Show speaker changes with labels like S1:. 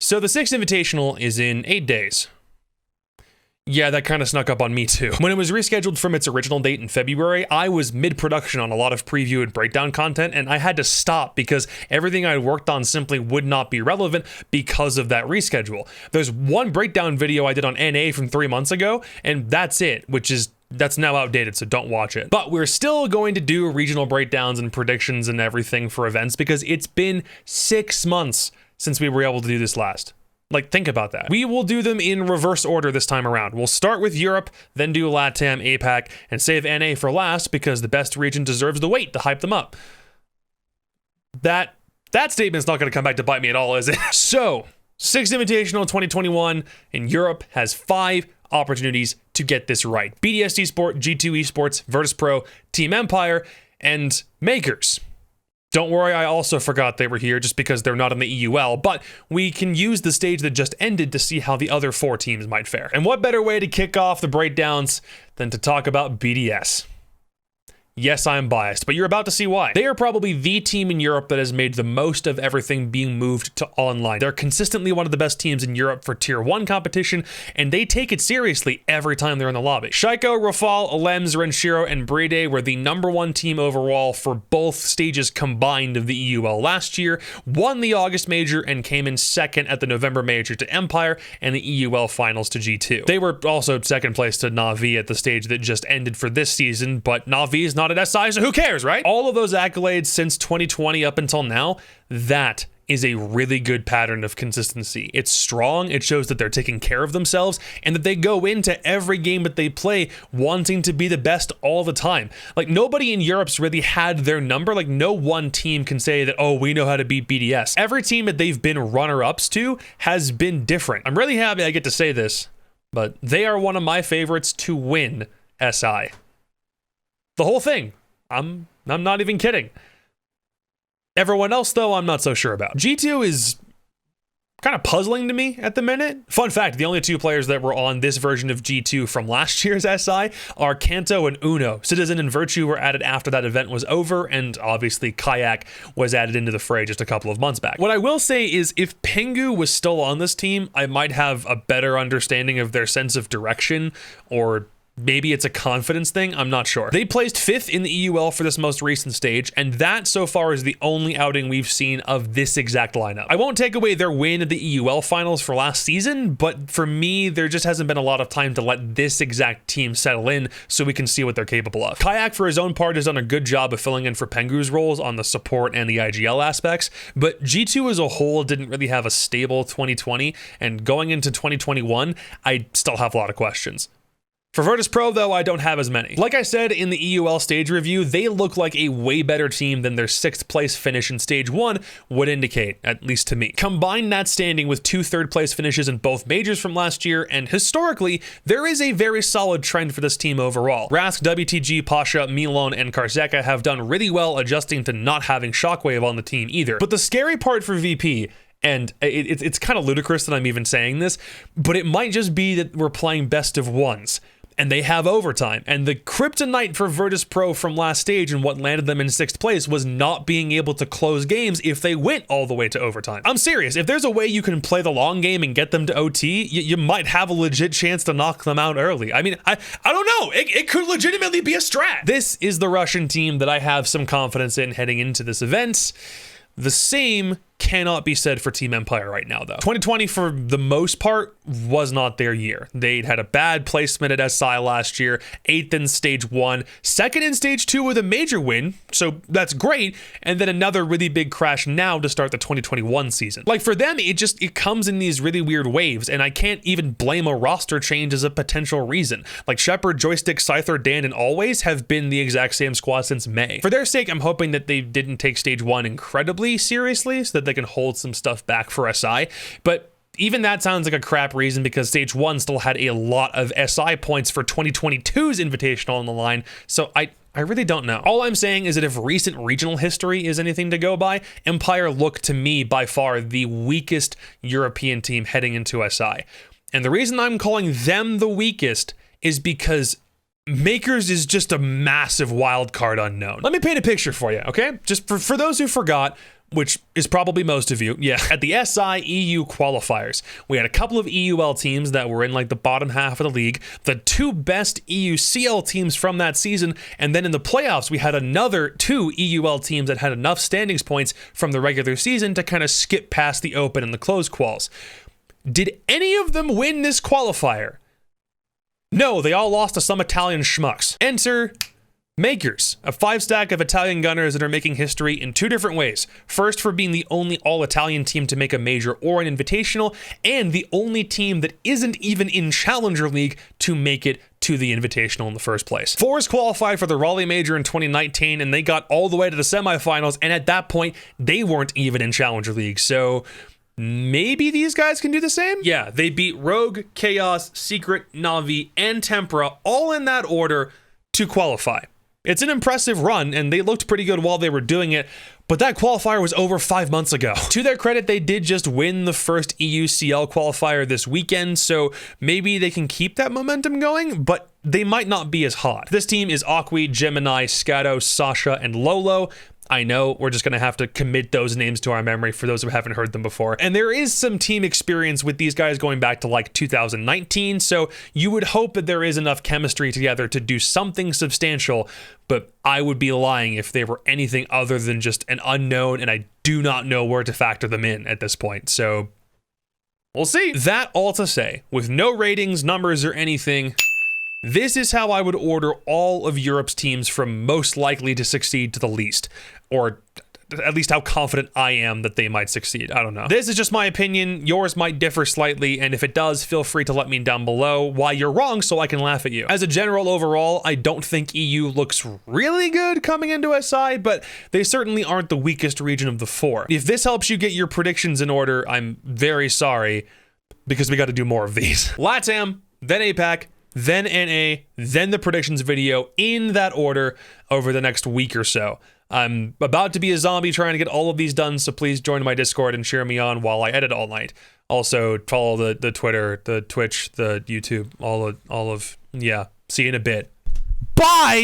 S1: So the sixth Invitational is in 8 days. Yeah, that kind of snuck up on me too. When it was rescheduled from its original date in February, I was mid-production on a lot of preview and breakdown content, and I had to stop because everything I worked on simply would not be relevant because of that reschedule. There's one breakdown video I did on NA from 3 months ago, and that's it, that's now outdated, so don't watch it. But we're still going to do regional breakdowns and predictions and everything for events because it's been 6 months since we were able to do this last. Like, think about that. We will do them in reverse order this time around. We'll start with Europe, then do LATAM, APAC, and save NA for last because the best region deserves the wait to hype them up. That statement's not going to come back to bite me at all, is it? So, 6th Invitational 2021 in Europe has 5 opportunities to get this right. BDS Esports, G2 Esports, Virtus.pro, Team Empire, and Mkers. Don't worry, I also forgot they were here just because they're not in the EUL, but we can use the stage that just ended to see how the other 4 teams might fare. And what better way to kick off the breakdowns than to talk about BDS? Yes, I'm biased, but you're about to see why. They are probably the team in Europe that has made the most of everything being moved to online. They're consistently one of the best teams in Europe for Tier 1 competition, and they take it seriously every time they're in the lobby. Shiko, Rafal, Alems, Shiro, and Daye were the #1 team overall for both stages combined of the EUL last year, won the August Major, and came in second at the November Major to Empire and the EUL Finals to G2. They were also second place to Na'Vi at the stage that just ended for this season, but Na'Vi is not at SI, so who cares, right? All of those accolades since 2020 up until now, that is a really good pattern of consistency. It's strong, it shows that they're taking care of themselves, and that they go into every game that they play wanting to be the best all the time. Like, nobody in Europe's really had their number. Like, no one team can say that, oh, we know how to beat BDS. Every team that they've been runner-ups to has been different. I'm really happy I get to say this, but they are one of my favorites to win SI. The whole thing. I'm not even kidding. Everyone else, though, I'm not so sure about. G2 is kind of puzzling to me at the minute. Fun fact, the only 2 players that were on this version of G2 from last year's SI are Kanto and Uno. Citizen and Virtue were added after that event was over, and obviously Kayak was added into the fray just a couple of months back. What I will say is if Pengu was still on this team, I might have a better understanding of their sense of direction, or maybe it's a confidence thing, I'm not sure. They placed 5th in the EUL for this most recent stage, and that so far is the only outing we've seen of this exact lineup. I won't take away their win at the EUL finals for last season, but for me, there just hasn't been a lot of time to let this exact team settle in so we can see what they're capable of. Kayak, for his own part, has done a good job of filling in for Pengu's roles on the support and the IGL aspects, but G2 as a whole didn't really have a stable 2020, and going into 2021, I still have a lot of questions. For Virtus.pro, though, I don't have as many. Like I said in the EUL stage review, they look like a way better team than their 6th place finish in stage 1 would indicate, at least to me. Combine that standing with 2 3rd place finishes in both majors from last year, and historically, there is a very solid trend for this team overall. Rask, WTG, Pasha, Milon, and Karzeka have done really well adjusting to not having Shockwave on the team either. But the scary part for VP, and it's kind of ludicrous that I'm even saying this, but it might just be that we're playing best of ones. And they have overtime. And the kryptonite for Virtus.pro from last stage and what landed them in 6th place was not being able to close games if they went all the way to overtime. I'm serious. If there's a way you can play the long game and get them to OT, you might have a legit chance to knock them out early. I mean, I don't know. It could legitimately be a strat. This is the Russian team that I have some confidence in heading into this event. The same cannot be said for Team Empire right now, though. 2020, for the most part, was not their year. They'd had a bad placement at SI last year, 8th in stage 1, 2nd in stage 2 with a major win, so that's great, and then another really big crash now to start the 2021 season. Like, for them, it comes in these really weird waves, and I can't even blame a roster change as a potential reason. Like, Shepard, Joystick, Scyther, Dan, and Always have been the exact same squad since May. For their sake, I'm hoping that they didn't take stage 1 incredibly seriously, so that they can hold some stuff back for SI, but even that sounds like a crap reason because stage 1 still had a lot of SI points for 2022's Invitational on the line, so I really don't know. All I'm saying is that if recent regional history is anything to go by, Empire look to me by far the weakest European team heading into SI. And the reason I'm calling them the weakest is because Mkers is just a massive wild card unknown. Let me paint a picture for you, okay? Just for those who forgot, which is probably most of you. Yeah. At the SI EU qualifiers, we had a couple of EUL teams that were in like the bottom half of the league, the 2 best EUCL teams from that season, and then in the playoffs, we had another 2 EUL teams that had enough standings points from the regular season to kind of skip past the open and the closed quals. Did any of them win this qualifier? No, they all lost to some Italian schmucks. Enter Mkers, a 5-stack of Italian gunners that are making history in 2 different ways. First, for being the only all-Italian team to make a major or an invitational, and the only team that isn't even in Challenger League to make it to the invitational in the first place. 4s qualified for the Raleigh Major in 2019, and they got all the way to the semifinals, and at that point, they weren't even in Challenger League, so maybe these guys can do the same? Yeah, they beat Rogue, Chaos, Secret, Na'Vi, and Tempera, all in that order, to qualify. It's an impressive run, and they looked pretty good while they were doing it, but that qualifier was over 5 months ago. To their credit, they did just win the first EUCL qualifier this weekend, so maybe they can keep that momentum going, but they might not be as hot. This team is Aqui, Gemini, Scato, Sasha, and Lolo. I know, we're just going to have to commit those names to our memory for those who haven't heard them before. And there is some team experience with these guys going back to like 2019, so you would hope that there is enough chemistry together to do something substantial, but I would be lying if they were anything other than just an unknown, and I do not know where to factor them in at this point, so we'll see. That all to say, with no ratings, numbers, or anything, this is how I would order all of Europe's teams from most likely to succeed to the least, or at least how confident I am that they might succeed. I don't know. This is just my opinion. Yours might differ slightly, and if it does, feel free to let me down below why you're wrong so I can laugh at you. As a general overall, I don't think EU looks really good coming into SI, but they certainly aren't the weakest region of the 4. If this helps you get your predictions in order, I'm very sorry, because we got to do more of these. LATAM, then APAC, then NA, then the predictions video in that order over the next week or so. I'm about to be a zombie trying to get all of these done, so please join my Discord and cheer me on while I edit all night. Also, follow the Twitter, the Twitch, the YouTube, all of, yeah. See you in a bit. Bye!